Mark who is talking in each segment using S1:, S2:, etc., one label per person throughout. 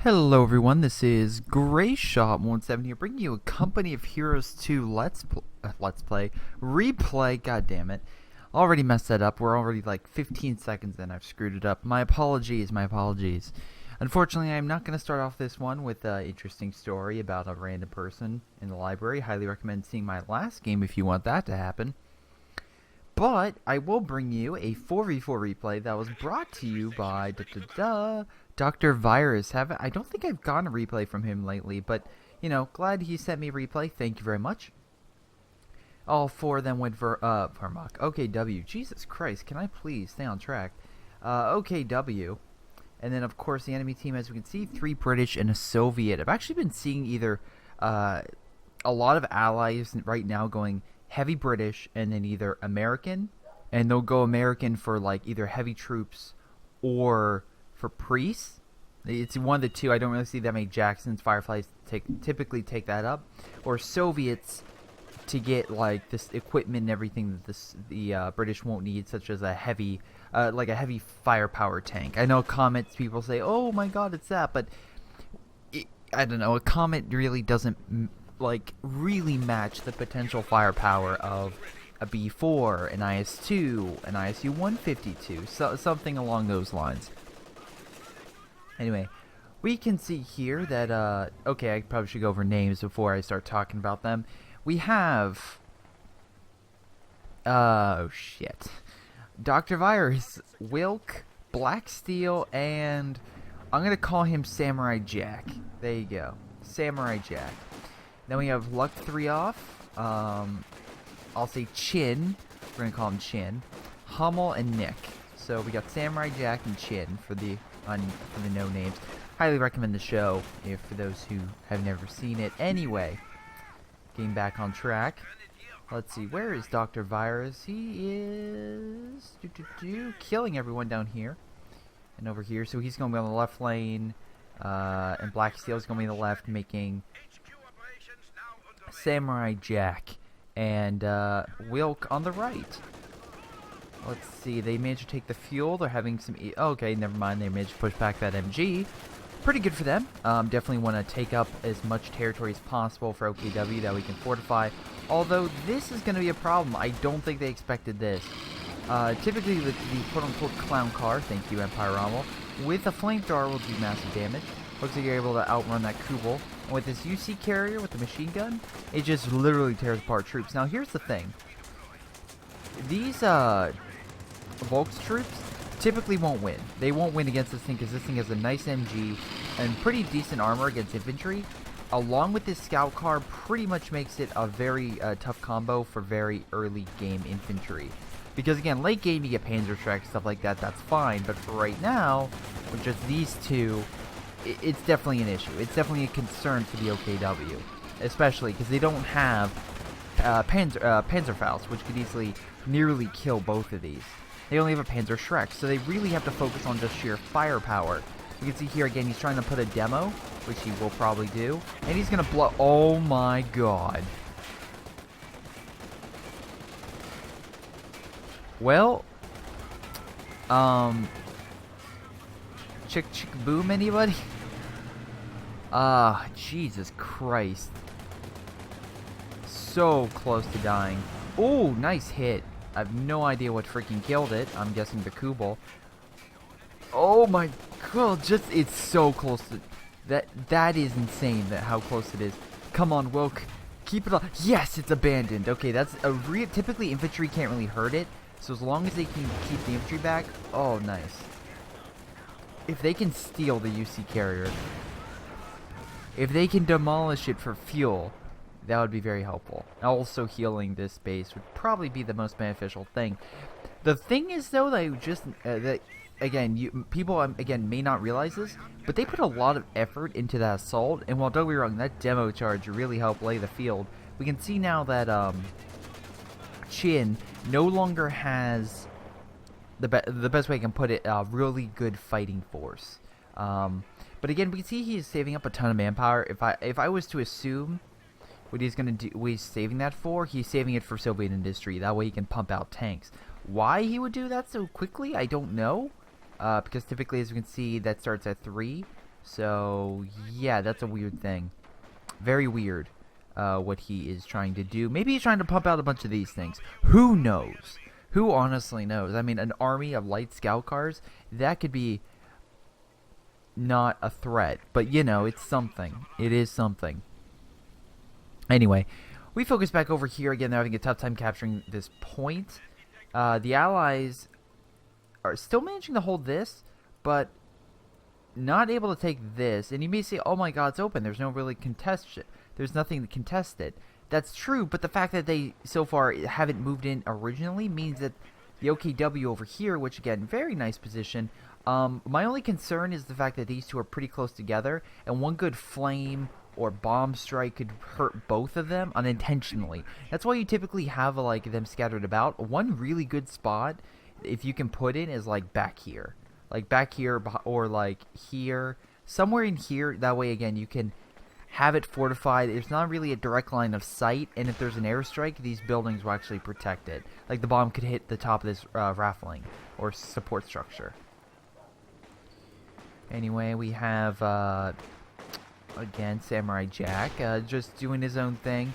S1: Hello everyone, this is Greyshot 17 here, bringing you a Company of Heroes 2 replay. God damn it! Already messed that up. We're already like 15 seconds in. I've screwed it up. My apologies. Unfortunately, I'm not going to start off this one with an interesting story about a random person in the library. Highly recommend seeing my last game if you want that to happen. But I will bring you a 4v4 replay that was brought to you by Dr. Virus. I don't think I've gotten a replay from him lately, but you know, glad he sent me a replay. Thank you very much. All four of them went for Vermok. OKW. Jesus Christ, can I please stay on track? OKW. And then of course the enemy team, as we can see, 3 British and a Soviet. I've actually been seeing either a lot of allies right now going heavy British and then either American, and they'll go American for like either heavy troops or for priests. It's one of the two. I don't really see that many Jacksons, Fireflies typically take that up, or Soviets to get like this equipment and everything that the British won't need, such as a heavy like a heavy firepower tank. I know comments people say, "Oh my God, it's that," but I don't know. A Comet really doesn't really match the potential firepower of a B4, an IS-2, an ISU-152, so something along those lines. Anyway, we can see here that, okay, I probably should go over names before I start talking about them. We have, oh shit, Dr. Virus, Wilk, Black Steel, and I'm going to call him Samurai Jack. There you go, Samurai Jack. Then we have Luck 3 off. I'll say Chin. We're going to call him Chin. Hummel and Nick. So we got Samurai Jack and Chin for the no names. Highly recommend the show for those who have never seen it. Anyway, getting back on track. Let's see, where is Dr. Virus? He is killing everyone down here and over here. So he's going to be on the left lane, and Black Steel is going to be on the left, making Samurai Jack and Wilk on the right. Let's see, they managed to take the fuel. They're having some okay, never mind, they managed to push back that MG. Pretty good for them. Definitely want to take up as much territory as possible for OKW that we can fortify. Although this is going to be a problem. I don't think they expected this. Typically the quote-unquote clown car, thank you Empire Rommel, with a flamethrower will do massive damage. Looks like you're able to outrun that Kubel. And with this UC carrier with the machine gun, it just literally tears apart troops. Now here's the thing. These Volk's troops typically won't win. They won't win against this thing because this thing has a nice MG and pretty decent armor against infantry. Along with this scout car, pretty much makes it a very tough combo for very early game infantry. Because again, late game you get Panzerschreck, stuff like that, that's fine. But for right now, with just these two, it's definitely an issue. It's definitely a concern for the OKW, especially because they don't have Panzerfaust, which could easily nearly kill both of these. They only have a Panzerschreck, so they really have to focus on just sheer firepower. You can see here again, he's trying to put a demo, which he will probably do, and he's gonna blow. Oh my God! Well, chick boom, anybody? Jesus Christ. So close to dying. Oh, nice hit. I have no idea what freaking killed it. I'm guessing the Kubel. Oh my God, it's so close to... That is insane, how close it is. Come on, Wilk. Keep it on. Yes, it's abandoned. Okay, that's a typically infantry can't really hurt it. So as long as they can keep the infantry back. Oh, nice. If they can steal the UC carrier, if they can demolish it for fuel, that would be very helpful. Also, healing this base would probably be the most beneficial thing. The thing is, though, that again, people again may not realize this, but they put a lot of effort into that assault. And while don't be wrong, that demo charge really helped lay the field. We can see now that Chin no longer has the best way I can put it, really good fighting force. But again, we can see he is saving up a ton of manpower. If I was to assume what he's gonna do, what he's saving that for, he's saving it for Soviet industry. That way he can pump out tanks. Why he would do that so quickly, I don't know. Because typically, as you can see, that starts at 3. So, yeah, that's a weird thing. Very weird, what he is trying to do. Maybe he's trying to pump out a bunch of these things. Who knows? Who honestly knows? I mean, an army of light scout cars, that could be not a threat. But, you know, it's something. It is something. Anyway, we focus back over here. Again, they're having a tough time capturing this point. The Allies are still managing to hold this, but not able to take this. And you may say, oh my god, it's open. There's no really contest. There's nothing to contest it. That's true, but the fact that they so far haven't moved in originally means that the OKW over here, which again, very nice position. My only concern is the fact that these two are pretty close together, and one good flame or bomb strike could hurt both of them unintentionally. That's why you typically have like them scattered about. One really good spot, if you can put in, is like back here. Like back here, or like here. Somewhere in here, that way again you can have it fortified. There's not really a direct line of sight, and if there's an airstrike, these buildings will actually protect it. Like the bomb could hit the top of this raffling or support structure. Anyway, we have again Samurai Jack just doing his own thing,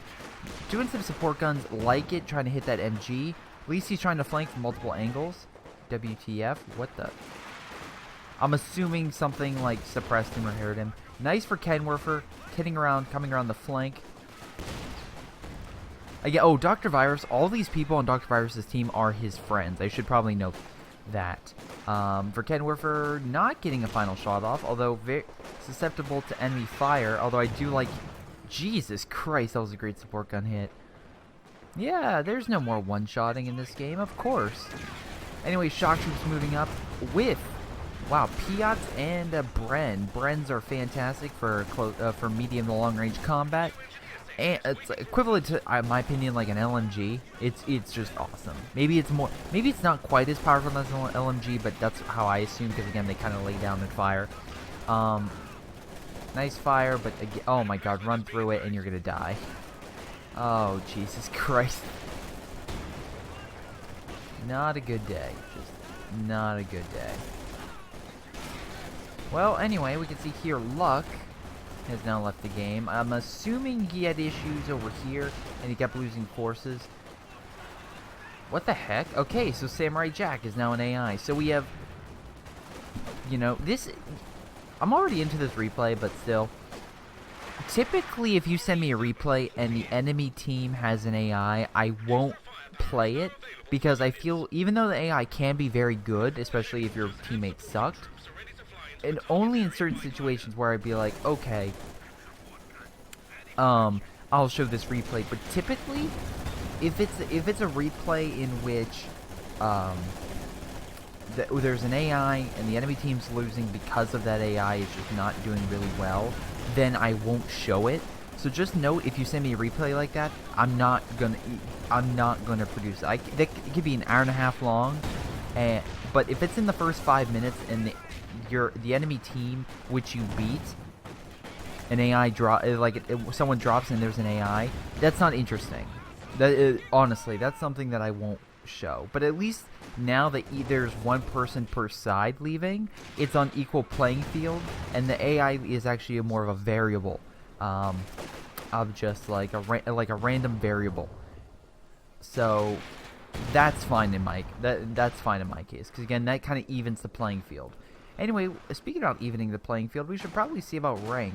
S1: doing some support guns like it, trying to hit that MG. At least he's trying to flank from multiple angles. WTF? What the? I'm assuming something like suppressed him or hurt him. Nice for Kenwerfer, coming around the flank. Again, oh, Dr. Virus, all these people on Dr. Virus's team are his friends. I should probably note that. For Kenwerfer, not getting a final shot off, although very susceptible to enemy fire. Although I do like... Jesus Christ, that was a great support gun hit. Yeah, there's no more one-shotting in this game, of course. Anyway, shock troops moving up with... Wow, Piats and Bren. Brens are fantastic for medium to long range combat, and it's equivalent to, in my opinion, like an LMG. It's just awesome. Maybe it's not quite as powerful as an LMG, but that's how I assume, because again they kind of lay down and fire. Nice fire, but again, oh my god, run through it and you're gonna die. Oh Jesus Christ! Not a good day. Just not a good day. Well, anyway, we can see here Luck has now left the game. I'm assuming he had issues over here, and he kept losing forces. What the heck? Okay, so Samurai Jack is now an AI. So we have, you know, this... I'm already into this replay, but still. Typically, if you send me a replay and the enemy team has an AI, I won't play it, because I feel, even though the AI can be very good, especially if your teammates sucked, and only in certain situations where I'd be like, okay, I'll show this replay. But typically, if it's a replay in which there's an AI and the enemy team's losing because of that AI is just not doing really well, then I won't show it. So just note, if you send me a replay like that, I'm not gonna produce it. It could be an hour and a half long, but if it's in the first 5 minutes and the enemy team which you beat, an AI someone drops and there's an AI, that's not interesting. Honestly, that's something that I won't show. But at least now that there's one person per side leaving, it's on equal playing field, and the AI is actually more of a variable, of just like a random variable. So that's fine in my case, because again, that kind of evens the playing field. Anyway, speaking about evening the playing field, we should probably see about rank.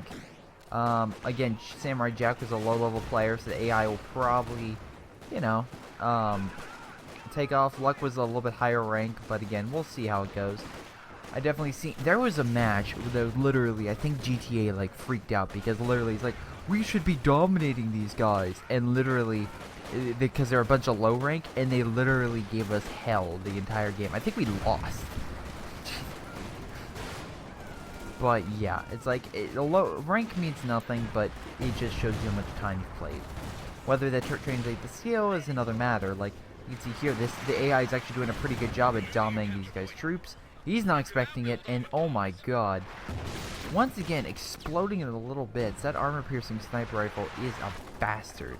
S1: Again, Samurai Jack was a low-level player, so the AI will probably, you know, take off. Luck was a little bit higher rank, but again, we'll see how it goes. I definitely see. There was a match where literally, I think GTA like freaked out, because literally it's like, we should be dominating these guys, and literally, because they're a bunch of low rank, and they literally gave us hell the entire game. I think we lost. But yeah, it's like, low rank means nothing, but it just shows you how much time you've played. Whether that translates to skill is another matter. Like, you can see here, the AI is actually doing a pretty good job at dominating these guys' troops. He's not expecting it, and oh my god. Once again, exploding in a little bits. That armor-piercing sniper rifle is a bastard.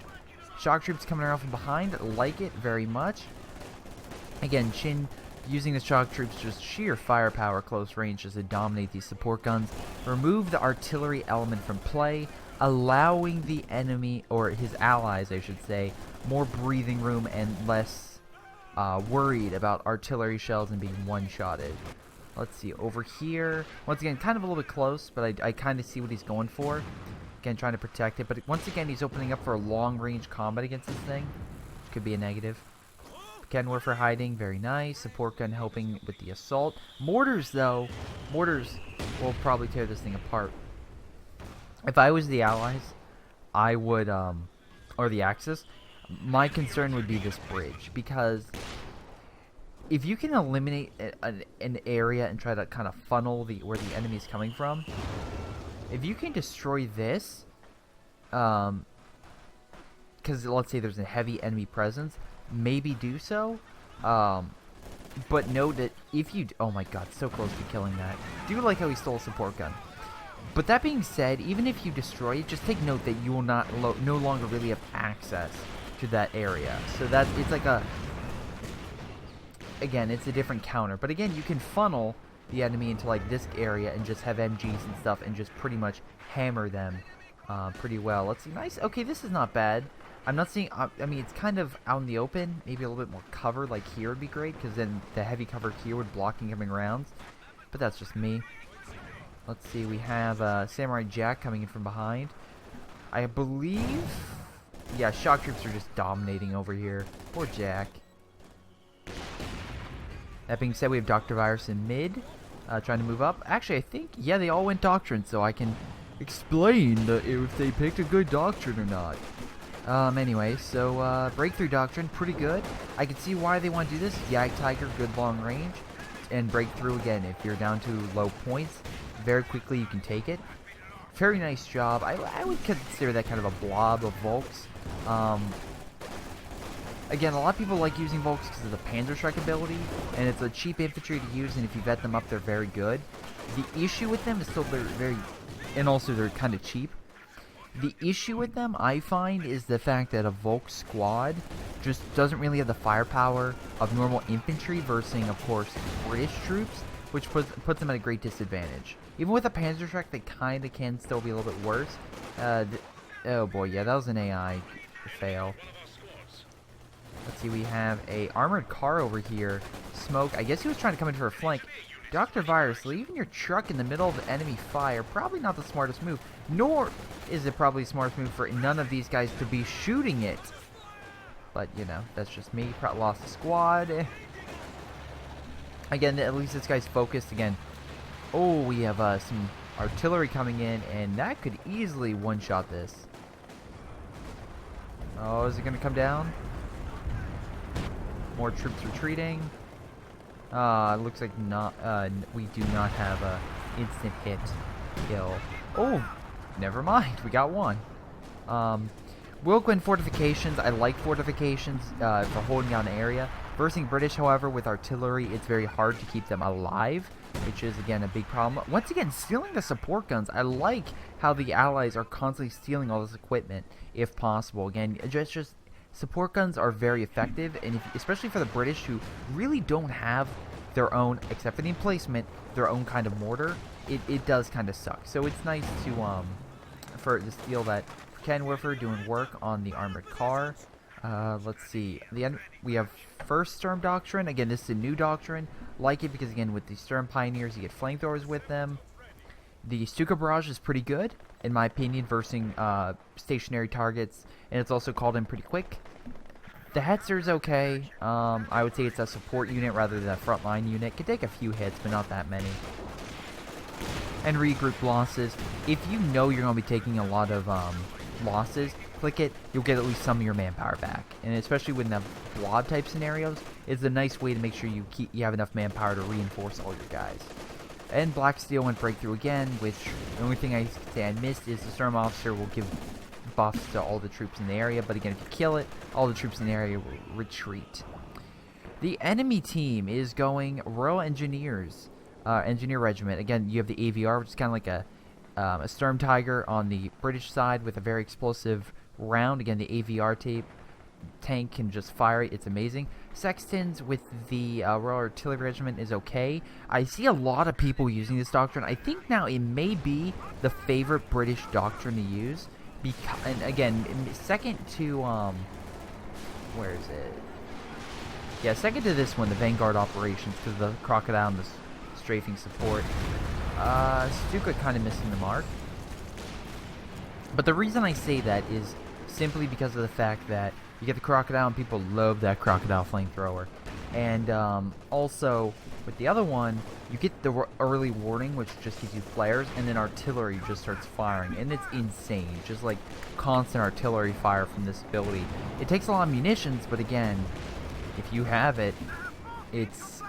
S1: Shock troops coming around from behind, like it very much. Again, Shin Using the shock troops just sheer firepower close range just to dominate these support guns. Remove the artillery element from play, allowing the enemy, or his allies I should say, more breathing room and less worried about artillery shells and being one-shotted. Let's see, over here, once again, kind of a little bit close, but I kind of see what he's going for. Again, trying to protect it, but once again, he's opening up for a long-range combat against this thing. Could be a negative. Kenworth hiding, very nice. Support gun helping with the assault. Mortars, though, mortars will probably tear this thing apart. If I was the Allies, I would, or the Axis, my concern would be this bridge, because if you can eliminate an area and try to kind of funnel where the enemy is coming from, if you can destroy this, because let's say there's a heavy enemy presence, maybe do so, but know that if you oh my god, so close to killing that. Do like how he stole a support gun. But that being said, even if you destroy it, just take note that you will not no longer really have access to that area. So that it's like a, again, it's a different counter. But again, you can funnel the enemy into like this area and just have MGs and stuff and just pretty much hammer them pretty well. Let's see, nice. Okay, this is not bad. I'm not seeing, I mean, it's kind of out in the open. Maybe a little bit more cover, like here would be great, because then the heavy cover here would block incoming rounds. But that's just me. Let's see, we have Samurai Jack coming in from behind. I believe, yeah, shock troops are just dominating over here. Poor Jack. That being said, we have Dr. Virus in mid, trying to move up. Actually, I think, yeah, they all went Doctrine, so I can explain if they picked a good Doctrine or not. Anyway, so, Breakthrough Doctrine, pretty good. I can see why they want to do this. Jagdtiger, good long range. And Breakthrough, again, if you're down to low points, very quickly you can take it. Very nice job. I would consider that kind of a blob of Volks. Again, a lot of people like using Volks because of the Panzerschreck ability, and it's a cheap infantry to use, and if you vet them up, they're very good. The issue with them is still they're very, and also they're kind of cheap. The issue with them, I find, is the fact that a Volk squad just doesn't really have the firepower of normal infantry versus, of course, British troops, which puts them at a great disadvantage. Even with a Panzerschreck, they kind of can still be a little bit worse. Oh boy, yeah, that was an AI fail. Let's see, we have a armored car over here. Smoke, I guess he was trying to come in for a flank. Dr. Virus, leaving your truck in the middle of enemy fire, probably not the smartest move. Nor is it probably the smartest move for none of these guys to be shooting it. But, you know, that's just me. Lost the squad. Again, at least this guy's focused again. Oh, we have some artillery coming in, and that could easily one-shot this. Oh, is it going to come down? More troops retreating. It looks like not. We do not have a instant hit kill. Oh, never mind. We got one. We'll go in fortifications. I like fortifications for holding down the area. Versing British, however, with artillery, it's very hard to keep them alive, which is, again, a big problem. Once again, stealing the support guns. I like how the Allies are constantly stealing all this equipment, if possible. Again, just support guns are very effective, and especially for the British, who really don't have their own, except for the emplacement, their own kind of mortar. It does kind of suck. So it's nice to steal that. Kenworth doing work on the armored car. Let's see. We have first Sturm Doctrine. Again, this is a new doctrine. Like it because, again, with the Sturm Pioneers, you get flamethrowers with them. The Stuka Barrage is pretty good, in my opinion, versus stationary targets, and it's also called in pretty quick. The Hetzer's okay. I would say it's a support unit rather than a frontline unit. Could take a few hits, but not that many. And regroup losses. If you know you're going to be taking a lot of losses, click it. You'll get at least some of your manpower back. And especially with the blob type scenarios, it's a nice way to make sure you have enough manpower to reinforce all your guys. And Black Steel went breakthrough again, which the only thing I say I missed is the Sturm Officer will give buffs to all the troops in the area, but again, if you kill it, all the troops in the area will retreat. The enemy team is going Royal Engineers, Engineer Regiment. Again, you have the AVR, which is kind of like a Sturm Tiger on the British side with a very explosive round. Again, the AVR tape. tank can just fire it. It's amazing. Sextons with the Royal Artillery Regiment is okay. I see a lot of people using this doctrine. I think now it may be the favorite British doctrine to use. And again, second to, where is it? Yeah, second to this one, the Vanguard operations, because the Crocodile and the strafing support. Stuka kind of missing the mark. But the reason I say that is simply because of the fact that you get the Crocodile and people love that Crocodile flamethrower. And also, with the other one, you get the early warning, which just gives you flares, and then artillery just starts firing. And it's insane. Just like constant artillery fire from this ability. It takes a lot of munitions, but again, if you have it, it's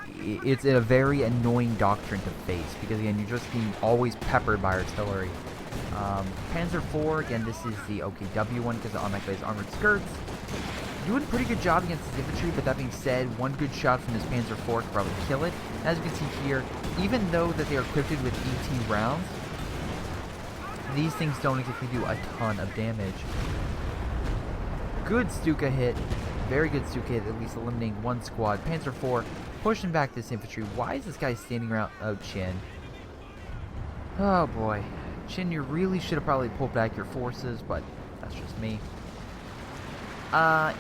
S1: a very annoying doctrine to face. Because again, you're just being always peppered by artillery. Panzer IV, again, this is the OKW one because it automatically has armored skirts. Doing a pretty good job against this infantry, but that being said, one good shot from this Panzer IV could probably kill it. As you can see here, even though that they are equipped with 18 rounds, these things don't exactly do a ton of damage. Good Stuka hit. Very good Stuka hit, at least eliminating one squad. Panzer IV pushing back this infantry. Why is this guy standing around? Oh, Chin. Oh, boy. Chin, you really should have probably pulled back your forces, but that's just me.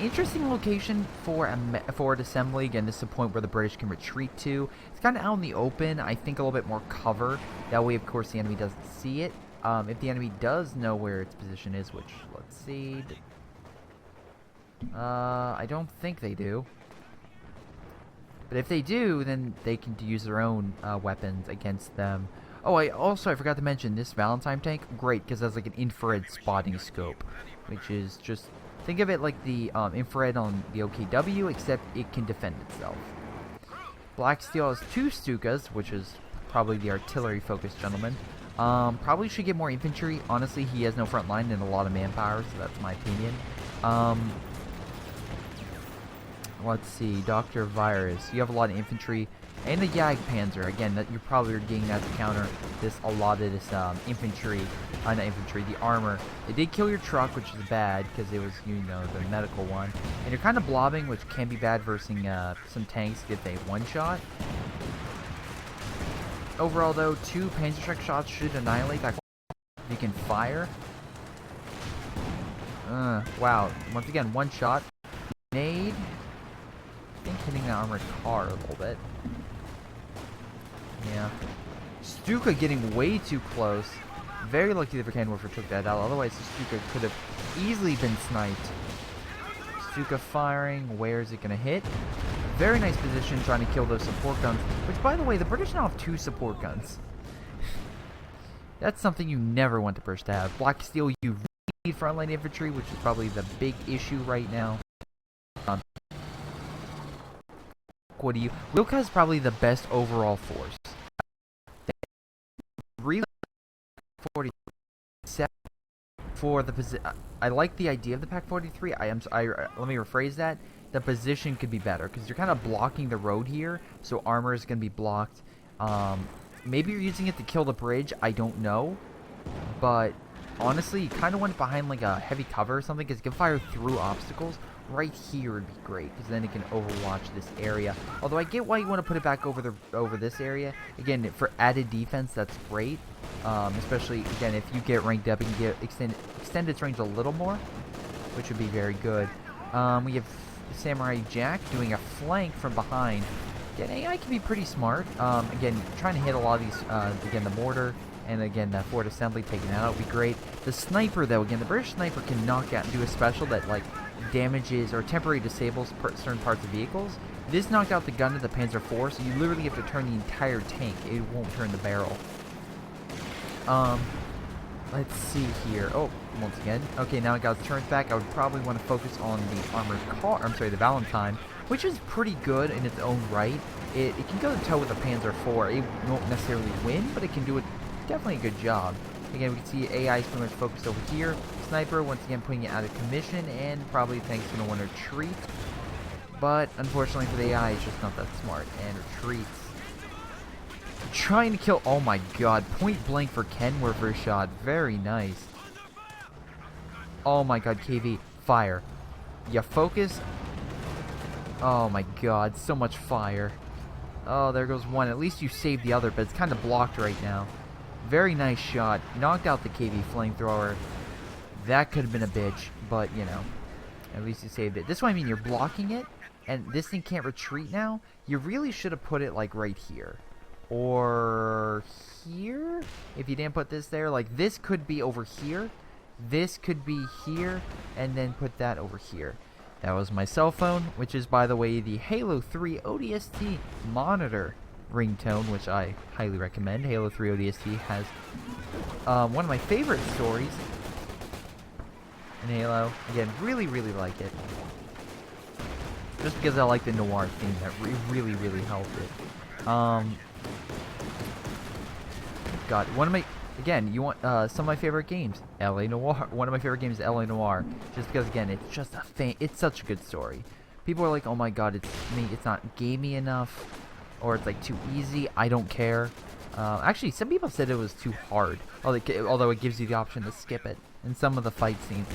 S1: Interesting location for a forward assembly. Again, this is a point where the British can retreat to. It's kind of out in the open. I think a little bit more cover. That way, of course, the enemy doesn't see it. If the enemy does know where its position is, which, let's see. I don't think they do. But if they do, then they can use their own weapons against them. Oh, I forgot to mention this Valentine tank. Great, because it has like an infrared spotting scope, which is just, think of it like the infrared on the OKW, except it can defend itself. Black Steel has 2 Stukas, which is probably the artillery-focused gentleman. Probably should get more infantry. Honestly, he has no front line and a lot of manpower, so that's my opinion. Let's see, Dr. Virus. You have a lot of infantry. And the Jagdpanzer, again, that you're probably getting that to counter a lot of this infantry, not infantry, the armor. It did kill your truck, which is bad, because it was, you know, the medical one. And you're kind of blobbing, which can be bad versus some tanks if they one-shot. Overall, though, 2 Panzer Strike shots should annihilate that. You can fire. Wow. Once again, 1 shot. Grenade. I think hitting the armored car a little bit. Yeah. Stuka getting way too close. Very lucky that Verkanwerfer took that out. Otherwise, Stuka could have easily been sniped. Stuka firing. Where is it going to hit? Very nice position trying to kill those support guns. Which, by the way, the British now have 2 support guns. That's something you never want the British to have. Black Steel, you really need frontline infantry, which is probably the big issue right now. What do you... Wilka is probably the best overall force. Really 47 for the position. I like the idea of the Pack 43. Let me rephrase that. The position could be better because you're kind of blocking the road here, so armor is going to be blocked. Maybe you're using it to kill the bridge. I don't know, but honestly, you kind of want it behind like a heavy cover or something because it can fire through obstacles. Right here would be great because then it can overwatch this area. Although I get why you want to put it back over this area. Again, for added defense, that's great. Especially again if you get ranked up, you can get extend its range a little more, which would be very good. We have Samurai Jack doing a flank from behind. Again, AI can be pretty smart. Again, trying to hit a lot of these. Again, the mortar. And again, that forward assembly taking that out would be great. The sniper, though, again, the British sniper can knock out and do a special that, like, damages or temporarily disables certain parts of vehicles. This knocked out the gun of the Panzer IV, so you literally have to turn the entire tank. It won't turn the barrel. Let's see here. Oh, once again. Okay, now it got its turns back. I would probably want to focus on the armored car. I'm sorry, the Valentine, which is pretty good in its own right. It can go to toe with the Panzer IV. It won't necessarily win, but it can do it. Definitely a good job. Again, we can see AI is pretty much focused over here. Sniper, once again, putting it out of commission, and probably tank's going to want to retreat. But, unfortunately for the AI, it's just not that smart, and retreats. Trying to kill, oh my god, point blank for Kenwerfer shot. Very nice. Oh my god, KV, fire. you focus. Oh my god, so much fire. Oh, there goes one. At least you saved the other, but it's kind of blocked right now. Very nice shot. Knocked out the KV flamethrower. That could have been a bitch, but, you know, at least you saved it. This one, I mean, you're blocking it, and this thing can't retreat now. You really should have put it, like, right here. Or here? If you didn't put this there. Like, this could be over here. This could be here, and then put that over here. That was my cell phone, which is, by the way, the Halo 3 ODST monitor ringtone, which I highly recommend. Halo 3 ODST has one of my favorite stories in Halo. Again, really, really like it. Just because I like the noir theme, that really, really helped it. God, one of my... Again, you want some of my favorite games, LA Noire. One of my favorite games is LA Noire, just because again, it's just it's such a good story. People are like, "Oh my god, it's not gamey enough, or it's like too easy." I don't care. Actually, some people said it was too hard, although it gives you the option to skip it in some of the fight scenes.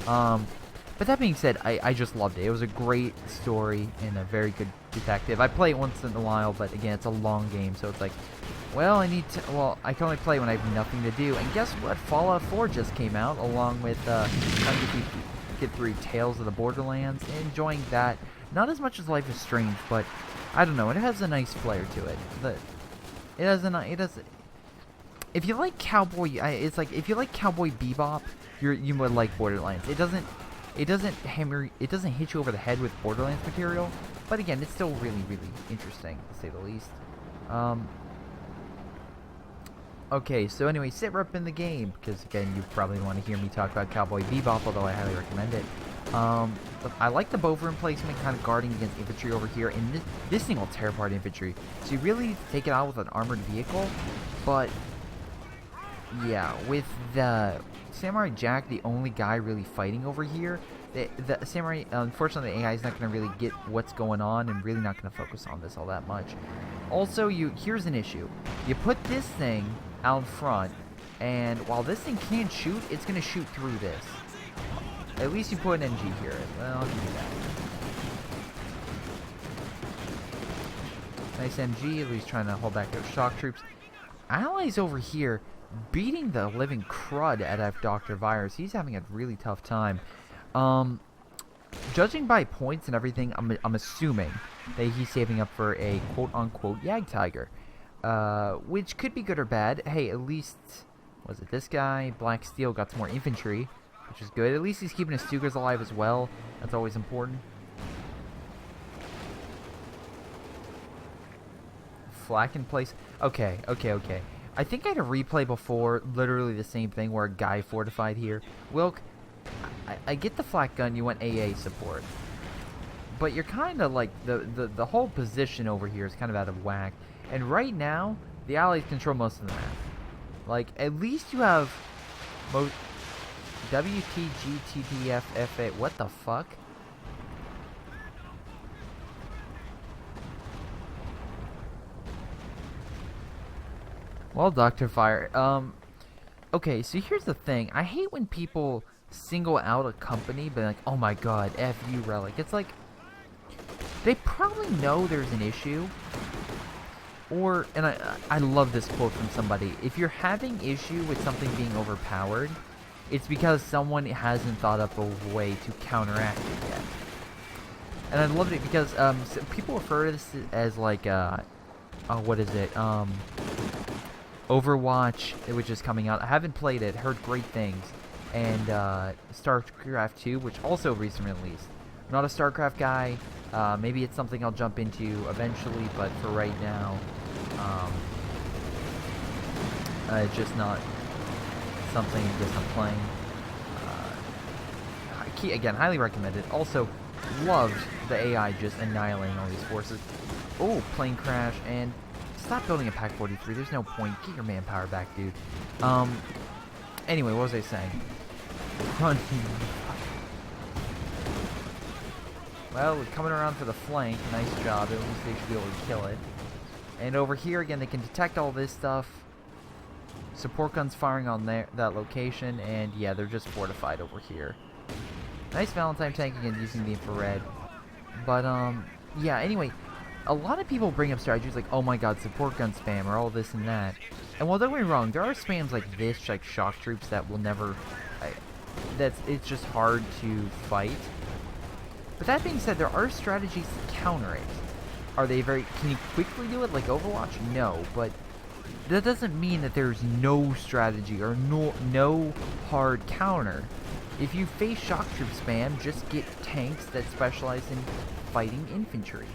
S1: But that being said, I just loved it. It was a great story and a very good detective. I play it once in a while, but again, it's a long game, so it's like, well, I can only play when I have nothing to do. And guess what? Fallout 4 just came out, along with trying to get through Tales of the Borderlands, and enjoying that. Not as much as Life is Strange, but I don't know. It has a nice flair to it. If you like Cowboy, it's like if you like Cowboy Bebop, you would like Borderlands. It doesn't hit you over the head with Borderlands material, but again, it's still really, really interesting to say the least. Okay, so anyway, sit rep in the game, because again, you probably want to hear me talk about Cowboy Bebop, although I highly recommend it. But I like the bow room placement, kind of guarding against infantry over here, and this thing will tear apart infantry. So you really need to take it out with an armored vehicle, but yeah, with the Samurai Jack, the only guy really fighting over here, the Samurai, unfortunately, the AI is not going to really get what's going on, and really not going to focus on this all that much. Also, here's an issue. You put this thing out front, and while this thing can't shoot, it's going to shoot through this. At least you put an MG here. Well, I'll do that. Nice MG, at least trying to hold back those shock troops. Allies over here beating the living crud out of Dr. Virus. He's having a really tough time. Judging by points and everything, I'm assuming that he's saving up for a quote-unquote Jagdtiger. Which could be good or bad. Hey, at least, was it this guy? Black Steel got some more infantry, which is good. At least he's keeping his Stugers alive as well. That's always important. Flak in place. Okay. I think I had a replay before, literally the same thing, where a guy fortified here. Wilk, I get the flak gun, you want AA support. But you're kind of like, the whole position over here is kind of out of whack. And right now, the Allies control most of the map. Like, at least you have most WTGTDFFA. What the fuck? Well, Dr. Fire. Okay, so here's the thing. I hate when people single out a company, but like, oh my god, F you, Relic. It's like, they probably know there's an issue. Or, and I love this quote from somebody. If you're having issue with something being overpowered, it's because someone hasn't thought up a way to counteract it yet. And I loved it because so people refer to this as like, what is it? Overwatch, which is coming out. I haven't played it, heard great things. And StarCraft 2, which also recently released. I'm not a StarCraft guy. Maybe it's something I'll jump into eventually, but for right now, it's just not something I guess I'm playing. Again, highly recommended. Also, loved the AI just annihilating all these forces. Oh, plane crash, and stop building a Pack 43. There's no point. Get your manpower back, dude. Anyway, what was I saying? Run. Well, we're coming around for the flank. Nice job. At least they should be able to kill it. And over here, again, they can detect all this stuff. Support guns firing on that location. And, yeah, they're just fortified over here. Nice Valentine tank again using the infrared. But, yeah, anyway, a lot of people bring up strategies like, oh my god, support gun spam, or all this and that. And while don't get me wrong, there are spams like this, like shock troops, that will never... it's just hard to fight. But that being said, there are strategies to counter it. Are they very... Can you quickly do it like Overwatch? No, but that doesn't mean that there's no strategy or no hard counter. If you face shock troop spam, just get tanks that specialize in fighting infantry.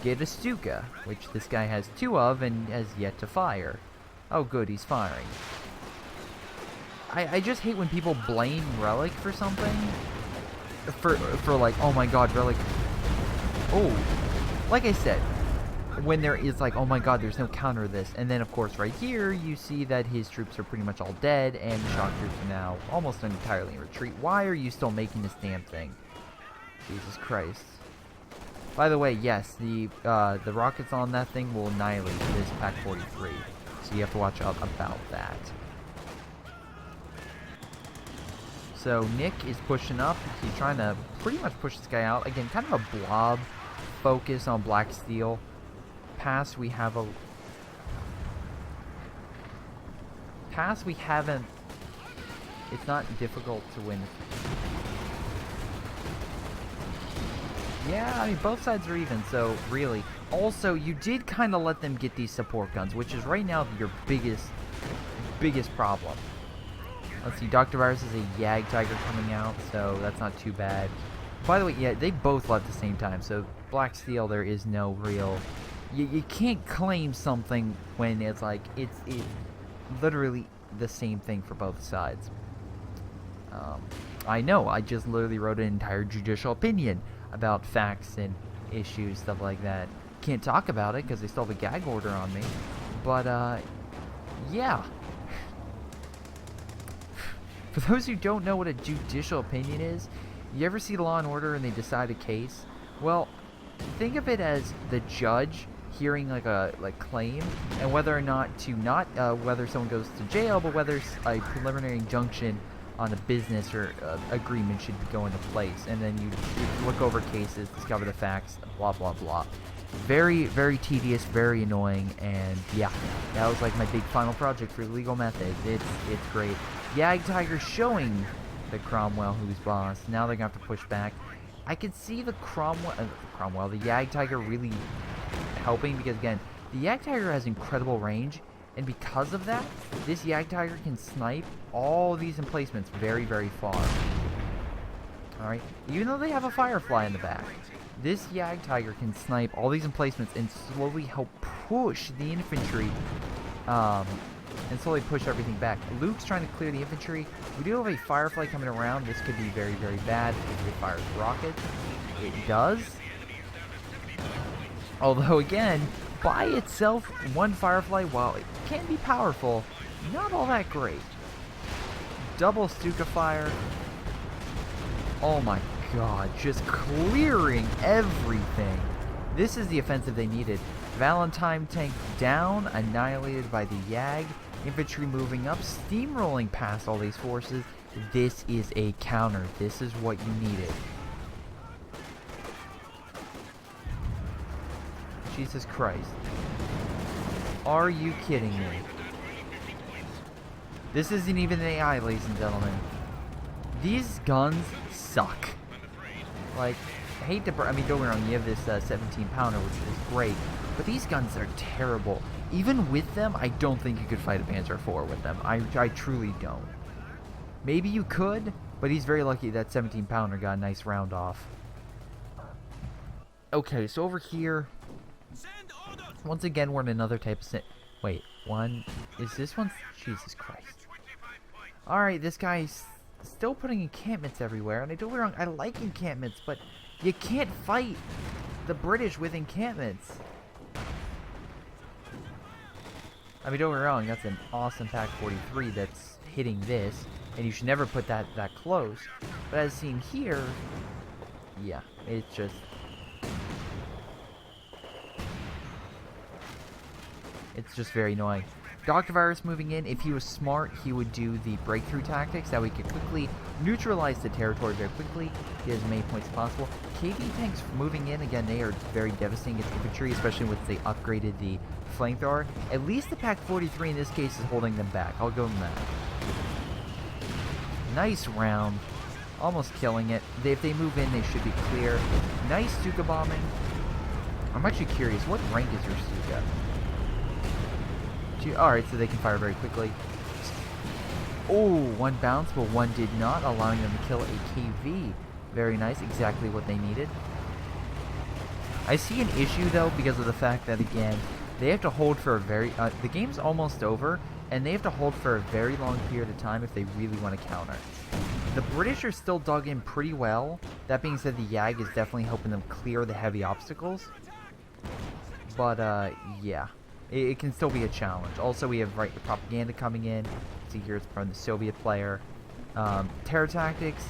S1: Get a Stuka, which this guy has 2 of and has yet to fire. Oh good, he's firing. I just hate when people blame Relic for something. For like, oh my god, Relic... Oh, like I said, when there is like, oh my god, there's no counter to this. And then, of course, right here, you see that his troops are pretty much all dead, and shock troops are now almost entirely in retreat. Why are you still making this damn thing? Jesus Christ. By the way, yes, the rockets on that thing will annihilate this Pack 43. So you have to watch out about that. So Nick is pushing up. He's trying to pretty much push this guy out. Again, kind of a blob focus on Black Steel. Pass we haven't... It's not difficult to win. Yeah, I mean, both sides are even, so really. Also, you did kind of let them get these support guns, which is right now your biggest problem. Let's see, Dr. Virus is a Jagdtiger coming out, so that's not too bad. By the way, yeah, they both left at the same time, so Black Steel, there is no real... You can't claim something when it's like, it's literally the same thing for both sides. I know, I just literally wrote an entire judicial opinion about facts and issues, stuff like that. Can't talk about it because they still have a gag order on me. But, yeah. For those who don't know what a judicial opinion is, you ever see Law and Order and they decide a case? Well, think of it as the judge hearing like a claim, and whether or not whether someone goes to jail, but whether a preliminary injunction on a business or agreement should go into place. And then you look over cases, discover the facts, blah blah blah. Very, very tedious, very annoying, and yeah, that was like my big final project for Legal Method. It's great. Jagdtiger showing the Cromwell who's boss. Now they're gonna have to push back. I could see the the Jagdtiger really helping, because again, the Jagdtiger has incredible range, and because of that, this Jagdtiger can snipe all these emplacements very, very far. Alright, even though they have a Firefly in the back, this Jagdtiger can snipe all these emplacements and slowly help push the infantry, and slowly push everything back. Luke's trying to clear the infantry. We do have a Firefly coming around. This could be very, very bad if it fires rockets. It does. Although, again, by itself, one Firefly, while it can be powerful, not all that great. Double Stuka fire. Oh my god, just clearing everything. This is the offensive they needed. Valentine tank down, annihilated by the Jag. Infantry moving up, steamrolling past all these forces. This is a counter. This is what you needed. Jesus Christ. Are you kidding me? This isn't even an AI, ladies and gentlemen. These guns suck. Like, I hate to... I mean, don't get me wrong, you have this 17-pounder, which is great. But these guns are terrible. Even with them, I don't think you could fight a Panzer IV with them. I truly don't. Maybe you could, but he's very lucky that 17-pounder got a nice round off. Okay, so over here... Once again, we're in another type of... Wait, one... Is this one... Jesus Christ. Alright, this guy's still putting encampments everywhere. And I don't get me wrong, I like encampments, but you can't fight the British with encampments. I mean, don't get me wrong, that's an awesome Pack 43 that's hitting this. And you should never put that close. But as seen here... Yeah, it's just... It's just very annoying. Dr. Virus moving in, if he was smart, he would do the breakthrough tactics. That way he could quickly neutralize the territory very quickly, get as many points as possible. KV tanks moving in, again, they are very devastating against infantry, especially once they upgraded the flamethrower. At least the Pack 43 in this case is holding them back. I'll give them that. Nice round. Almost killing it. If they move in, they should be clear. Nice Stuka bombing. I'm actually curious, what rank is your Stuka? Alright, so they can fire very quickly. Oh, one bounced, but one did not, allowing them to kill a KV. Very nice, exactly what they needed. I see an issue, though, because of the fact that, again, they have to hold for a very... the game's almost over, and they have to hold for a very long period of time if they really want to counter. The British are still dug in pretty well. That being said, the YAG is definitely helping them clear the heavy obstacles. But, yeah. It can still be a challenge. Also, we have the propaganda coming in. See here, it's from the Soviet player. Terror tactics.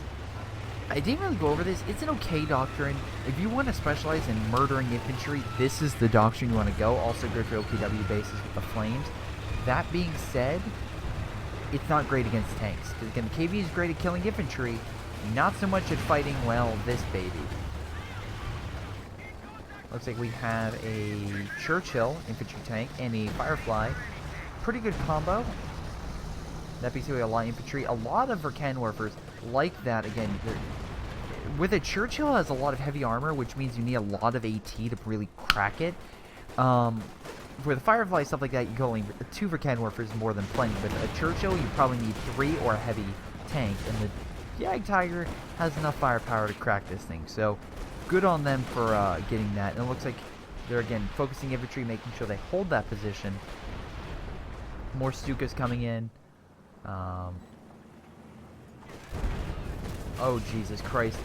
S1: I didn't really go over this. It's an okay doctrine. If you want to specialize in murdering infantry, this is the doctrine you want to go. Also good for OKW bases with the flames. That being said, it's not great against tanks. Because again, the KV is great at killing infantry, not so much at fighting, well, this baby. Looks like we have a Churchill infantry tank and a Firefly. Pretty good combo. That being said, we have a lot of infantry. A lot of Verkanwerfers like that. Again, with a Churchill has a lot of heavy armor, which means you need a lot of AT to really crack it. For the Firefly, stuff like that, you go only 2 Verkanwerfers more than plenty. But a Churchill, you probably need 3 or a heavy tank. And the Jagdtiger has enough firepower to crack this thing. So good on them for getting that. And it looks like they're, again, focusing infantry, making sure they hold that position. More Stukas coming in. Oh, Jesus Christ.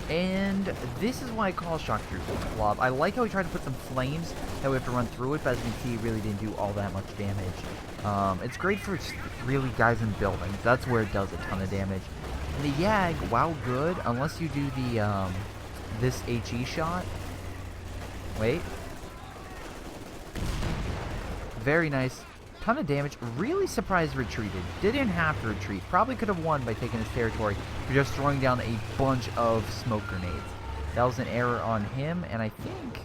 S1: And this is why I call Shock Troops blob. I like how he tried to put some flames that we have to run through it, but as you can see, it really didn't do all that much damage. It's great for really guys in buildings. That's where it does a ton of damage. And the YAG, while good, unless you do the, this HE shot. Wait. Very nice. Ton of damage. Really surprised retreated. Didn't have to retreat. Probably could have won by taking his territory for just throwing down a bunch of smoke grenades. That was an error on him, and I think...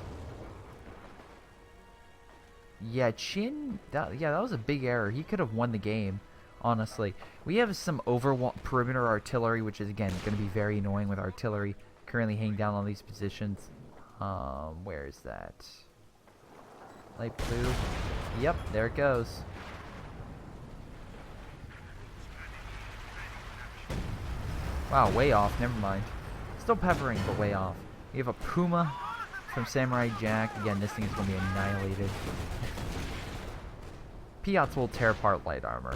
S1: Yeah, Chin... that was a big error. He could have won the game, honestly. We have some perimeter artillery, which is, again, going to be very annoying with artillery currently hanging down on these positions. Where is that? Light blue. Yep, there it goes. Wow, way off. Never mind. Still peppering, but way off. We have a Puma from Samurai Jack. Again, this thing is going to be annihilated. Piats will tear apart light armor.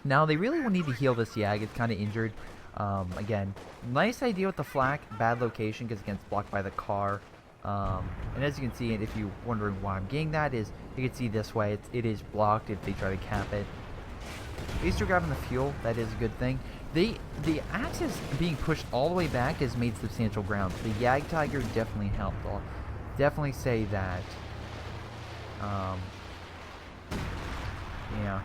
S1: Now, they really will need to heal this YAG. It's kind of injured. Again, nice idea with the flak. Bad location because, again, it's blocked by the car. And as you can see, if you're wondering why I'm getting that, is you can see this way, it is blocked if they try to cap it. At least you're grabbing the fuel, that is a good thing. The Axis being pushed all the way back has made substantial ground. The Jagdtiger definitely helped. I'll definitely say that. Yeah.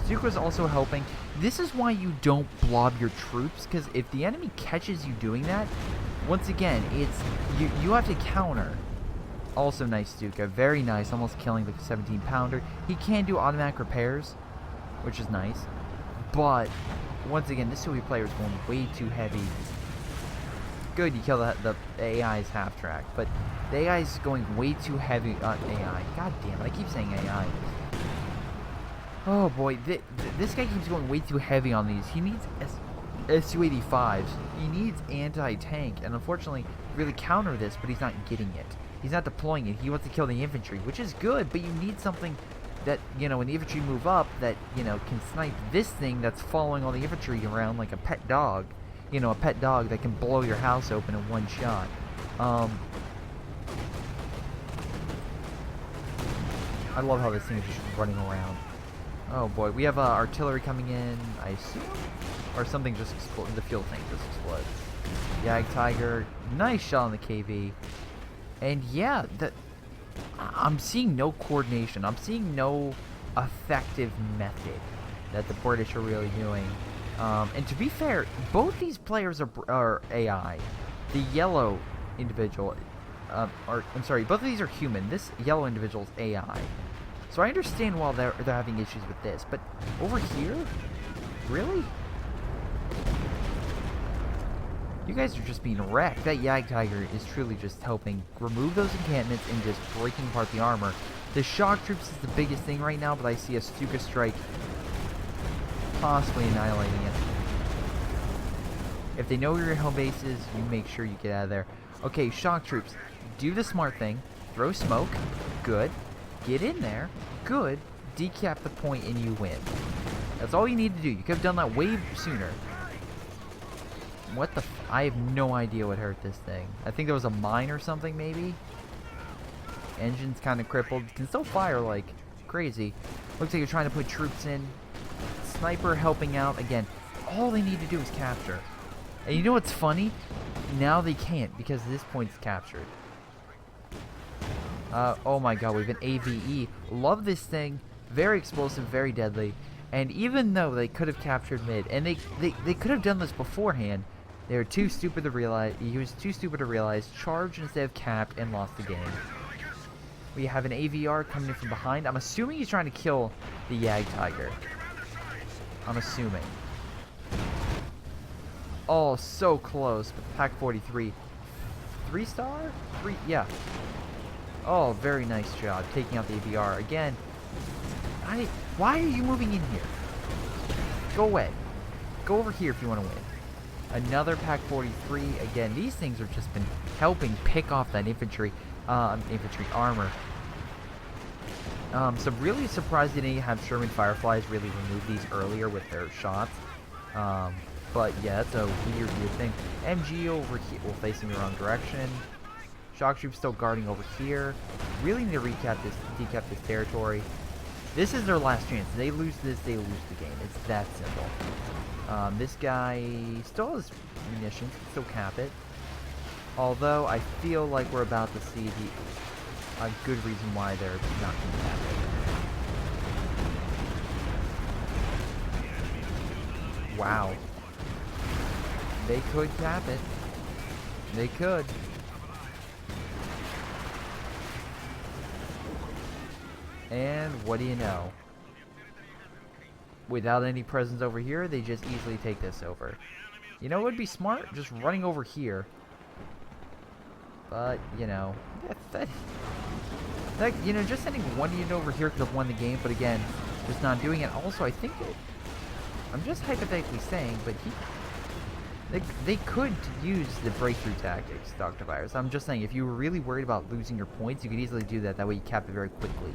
S1: Stuka's also helping. This is why you don't blob your troops, because if the enemy catches you doing that, once again, it's you have to counter. Also nice Stuka, very nice, almost killing the 17-pounder. He can do automatic repairs, which is nice, but once again, this Soviet player is going way too heavy. Good, you kill the AI's half-track, but the AI is going way too heavy on AI. God damn it, I keep saying AI. Oh boy, this guy keeps going way too heavy on these. He needs Su-85s. He needs anti-tank, and unfortunately, really counter this, but he's not getting it. He's not deploying it. He wants to kill the infantry, which is good, but you need something that, you know, when the infantry move up, that, you know, can snipe this thing that's following all the infantry around like a pet dog. You know, a pet dog that can blow your house open in one shot. I love how this thing is just running around. Oh boy, we have artillery coming in, I assume? Or something just exploded. The fuel tank just exploded. Jagdtiger, nice shot on the KV. And yeah, I'm seeing no coordination. I'm seeing no effective method that the British are really doing. And to be fair, both these players are AI. The yellow individual, I'm sorry, both of these are human. This yellow individual is AI. So I understand why they're having issues with this, but over here, really? You guys are just being wrecked. That Jagdtiger is truly just helping remove those encampments and just breaking apart the armor. The shock troops is the biggest thing right now, but I see a Stuka strike possibly annihilating it. If they know where your home base is, you make sure you get out of there. Okay, shock troops, do the smart thing. Throw smoke. Good. Get in there. Good. Decap the point and you win. That's all you need to do. You could have done that way sooner. What the I have no idea what hurt this thing. I think there was a mine or something, maybe? Engine's kind of crippled. Can still fire like crazy. Looks like you're trying to put troops in. Sniper helping out. Again, all they need to do is capture. And you know what's funny? Now they can't because this point's captured. Oh my god, we have an AVE. Love this thing. Very explosive, very deadly. And even though they could have captured mid, and they could have done this beforehand, they were too stupid to realize. He was too stupid to realize. Charged instead of capped and lost the game. We have an AVR coming in from behind. I'm assuming he's trying to kill the Jagdtiger. I'm assuming. Oh, so close. But the Pack 43. 3-star? Yeah. Oh, very nice job taking out the AVR. Again, why are you moving in here? Go away. Go over here if you want to win. Another Pack 43. Again, these things have just been helping pick off that infantry armor. So really surprised they didn't have Sherman Fireflies really remove these earlier with their shots. But yeah, that's a weird thing. MG over here, well, facing the wrong direction. Shock troops still guarding over here. Really need to decap this territory. This is their last chance. They lose this, they lose the game. It's that simple. This guy still has munitions, can still cap it. Although I feel like we're about to see a good reason why they're not going to cap it. Wow. They could cap it. They could. And what do you know? Without any presence over here, they just easily take this over. You know what would be smart? Just running over here. But, you know, you know, just sending one unit over here could have won the game, but again, just not doing it. Also, I think I'm just hypothetically saying, but they could use the breakthrough tactics, Dr. Virus. I'm just saying, if you were really worried about losing your points, you could easily do that. That way you cap it very quickly.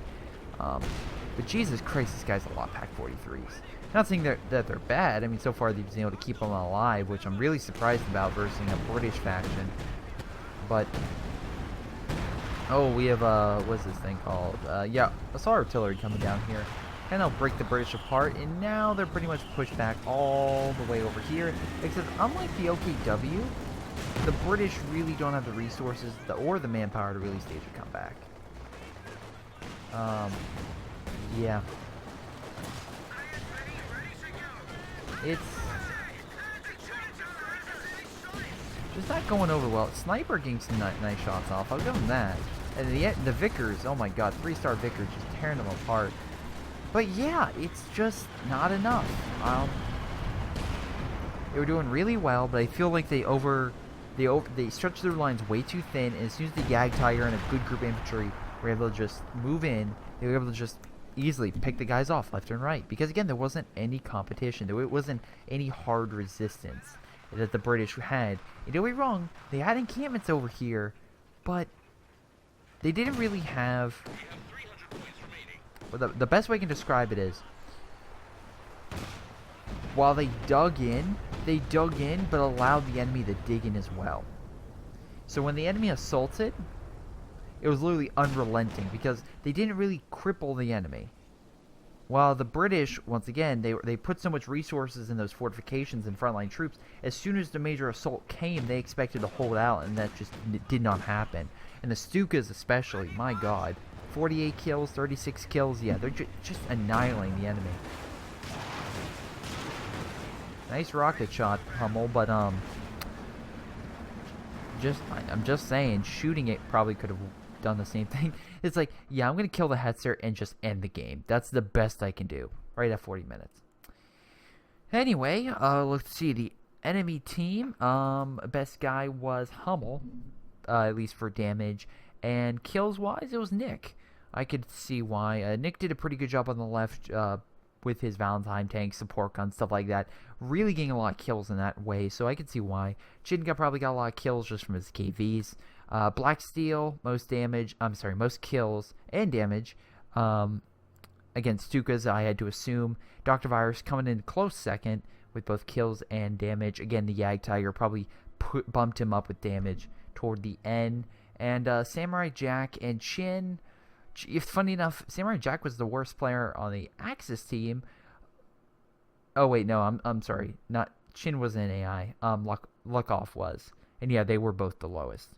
S1: But Jesus Christ, this guy's a lot Pack 43s. Not saying that they're bad. I mean, so far they've been able to keep them alive, which I'm really surprised about versus a British faction. But, oh, we have, what's this thing called? Yeah, assault artillery coming down here. And they'll break the British apart, and now they're pretty much pushed back all the way over here. Except, unlike the OKW, the British really don't have the resources or the manpower to really stage a comeback. Yeah. It's just not going over well. Sniper getting some nice shots off. I'll give him that. And the Vickers, oh my god, 3-star Vickers just tearing them apart. But yeah, it's just not enough. They were doing really well, but I feel like they stretched their lines way too thin. And as soon as the Jagdtiger and a good group of infantry were able to just move in, they were able to just easily pick the guys off left and right. Because again, there wasn't any competition. There wasn't any hard resistance that the British had. And don't be wrong, they had encampments over here, but they didn't really have... Well, the best way I can describe it is, while they dug in, but allowed the enemy to dig in as well. So when the enemy assaulted, it was literally unrelenting because they didn't really cripple the enemy. while the British, once again, they put so much resources in those fortifications and frontline troops. As soon as the major assault came, they expected to hold out, and that just did not happen. And the Stukas especially, my god. 48 kills, 36 kills, yeah, they're just annihilating the enemy. Nice rocket shot, Hummel, but I'm just saying, shooting it probably could have done the same thing. It's like, yeah, I'm gonna kill the Hetzer and just end the game. That's the best I can do right at 40 minutes. Anyway, let's see, the enemy team, best guy was Hummel, at least for damage, and kills wise it was Nick. I could see why. Nick did a pretty good job on the left with his Valentine tank, support gun, stuff like that. Really getting a lot of kills in that way, so I could see why. Chinga probably got a lot of kills just from his KVs. Black Steel, most kills and damage against Stukas, I had to assume. Dr. Virus coming in close second with both kills and damage. Again, the Jagdtiger probably bumped him up with damage toward the end. And Samurai Jack and Chin, funny enough, Samurai Jack was the worst player on the Axis team. Oh wait, no, I'm sorry. Not Chin was an AI. Luckoff was. And yeah, they were both the lowest.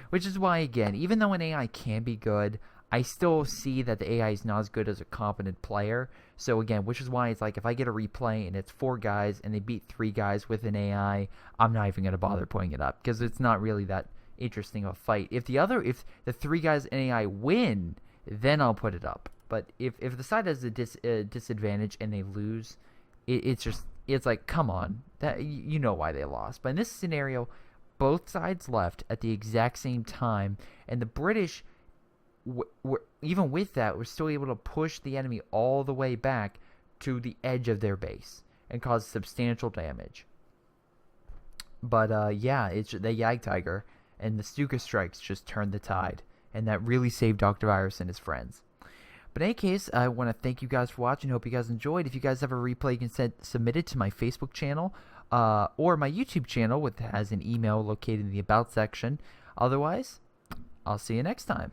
S1: Which is why, again, even though an AI can be good, I still see that the AI is not as good as a competent player. So again, which is why it's like if I get a replay and it's 4 guys and they beat 3 guys with an AI, I'm not even going to bother putting it up because it's not really that interesting of a fight. If the 3 guys in AI win, then I'll put it up. But if the side has a disadvantage and they lose, it's like, come on, that you know why they lost. But in this scenario, both sides left at the exact same time, and the British were even with that were still able to push the enemy all the way back to the edge of their base and cause substantial damage. But yeah, it's the Jagdtiger and the Stuka strikes just turned the tide, and that really saved Dr. Virus and his friends. But in any case, I want to thank you guys for watching. Hope you guys enjoyed. If you guys have a replay, you can submit it to my Facebook channel or my YouTube channel, which has an email located in the About section. Otherwise, I'll see you next time.